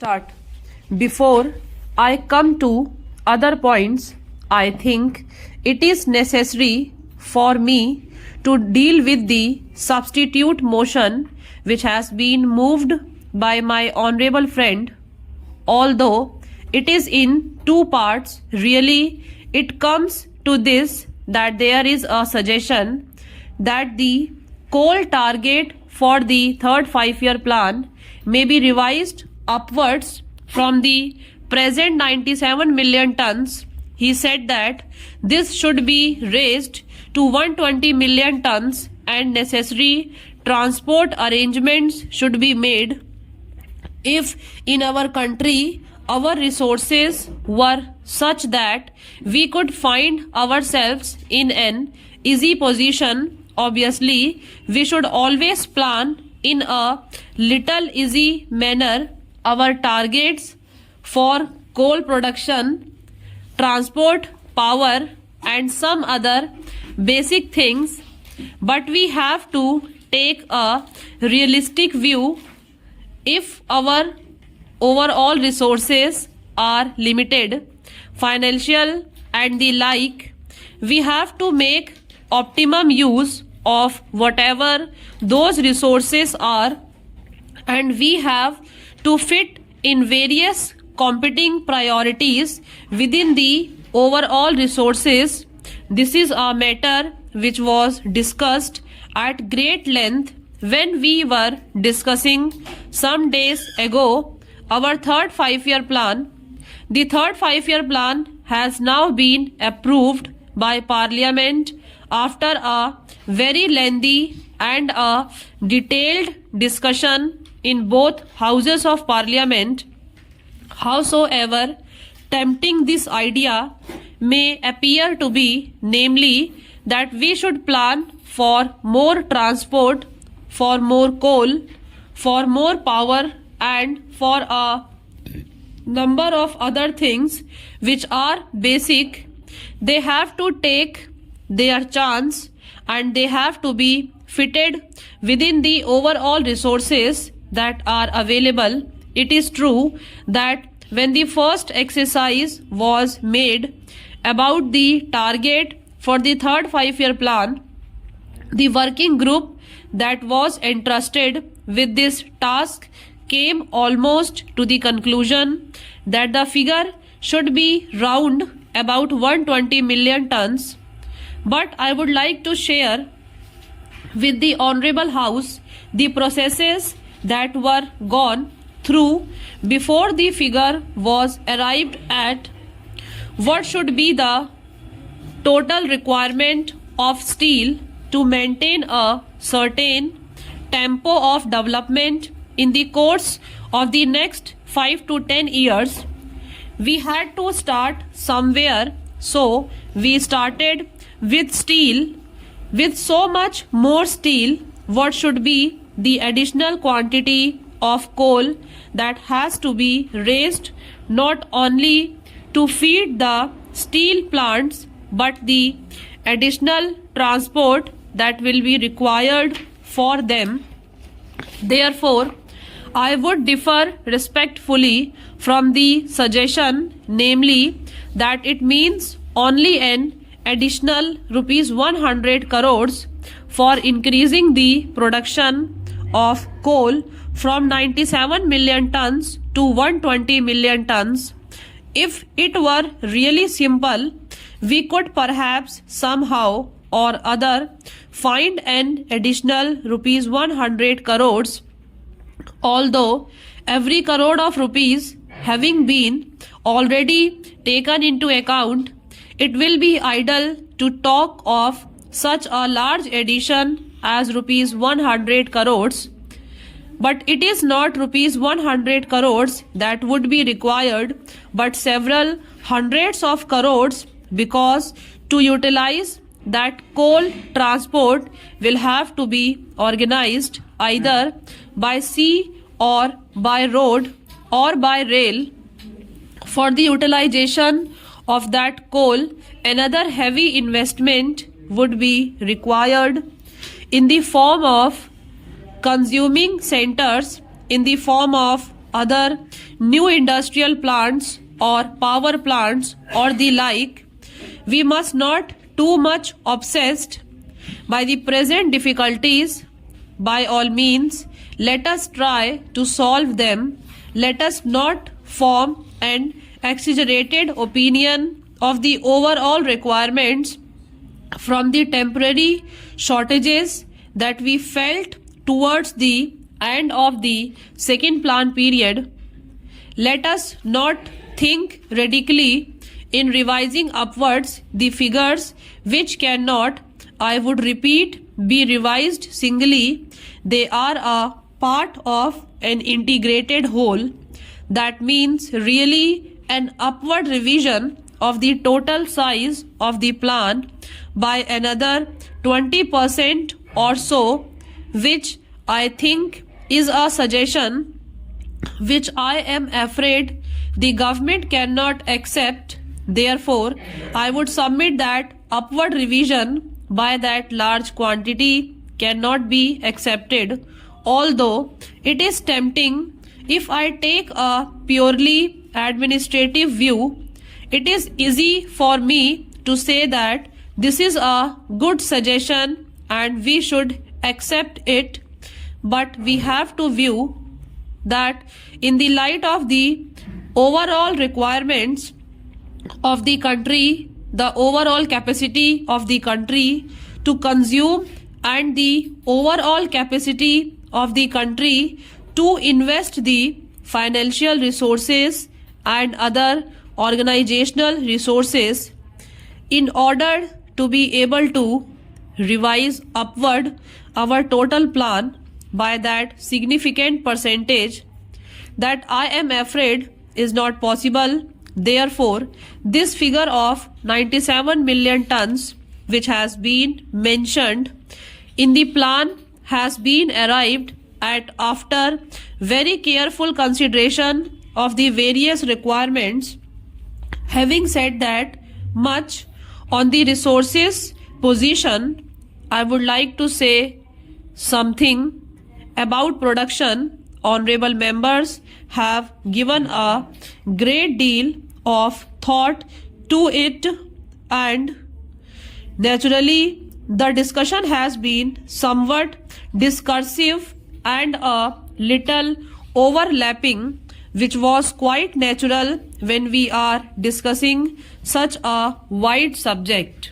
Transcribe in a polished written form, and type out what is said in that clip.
Start. Before I come to other points, I think it is necessary for me to deal with the substitute motion which has been moved by my honorable friend. Although it is in two parts, really it comes to this that there is a suggestion that the coal target for the third 5-year plan may be revised upwards from the present 97 million tons. He said that this should be raised to 120 million tons and necessary transport arrangements should be made. If in our country our resources were such that we could find ourselves in an easy position, obviously we should always plan in a little easy manner our targets for coal production, transport, power and some other basic things, but we have to take a realistic view. If our overall resources are limited, financial and the like, we have to make optimum use of whatever those resources are, and we have to fit in various competing priorities within the overall resources. This is a matter which was discussed at great length when we were discussing some days ago our third 5-year plan. The third 5-year plan has now been approved by Parliament after a very lengthy and a detailed discussion in both houses of Parliament. Howsoever tempting this idea may appear to be, namely that we should plan for more transport, for more coal, for more power and for a number of other things which are basic, they have to take their chance and they have to be fitted within the overall resources that are available. It is true that when the first exercise was made about the target for the third 5-year plan, the working group that was entrusted with this task came almost to the conclusion that the figure should be round about 120 million tons. But I would like to share with the Honorable House the processes that were gone through before the figure was arrived at. What should be the total requirement of steel to maintain a certain tempo of development in the course of the next 5 to 10 years? We had to start somewhere, so we started with steel. With so much more steel, what should be the additional quantity of coal that has to be raised not only to feed the steel plants but the additional transport that will be required for them. Therefore, I would differ respectfully from the suggestion, namely that it means only an additional rupees 100 crores for increasing the production of coal from 97 million tons to 120 million tons. If it were really simple, we could perhaps somehow or other find an additional rupees 100 crores. Although every crore of rupees having been already taken into account, it will be idle to talk of such a large addition as rupees 100 crores. But it is not rupees 100 crores that would be required, but several hundreds of crores, because to utilize that coal transport will have to be organized either by sea or by road or by rail. For the utilization of that coal, another heavy investment would be required in the form of consuming centers, in the form of other new industrial plants or power plants or the like, we must not too much obsessed by the present difficulties. By all means, let us try to solve them. Let us not form an exaggerated opinion of the overall requirements from the temporary shortages that we felt towards the end of the second plan period. Let us not think radically in revising upwards the figures which cannot, I would repeat, be revised singly. They are a part of an integrated whole. That means really an upward revision of the total size of the plan by another 20% or so, which I think is a suggestion which I am afraid the government cannot accept. Therefore, I would submit that upward revision by that large quantity cannot be accepted, although it is tempting. If I take a purely administrative view, it is easy for me to say that this is a good suggestion and we should accept it, but we have to view that in the light of the overall requirements of the country, the overall capacity of the country to consume and the overall capacity of the country to invest the financial resources and other organizational resources, in order to be able to revise upward our total plan by that significant percentage, that I am afraid is not possible. Therefore, this figure of 97 million tons which has been mentioned in the plan has been arrived at after very careful consideration of the various requirements. Having said that much on the resources position, I would like to say something about production. Honorable members have given a great deal of thought to it, and naturally the discussion has been somewhat discursive and a little overlapping, which was quite natural when we are discussing such a wide subject.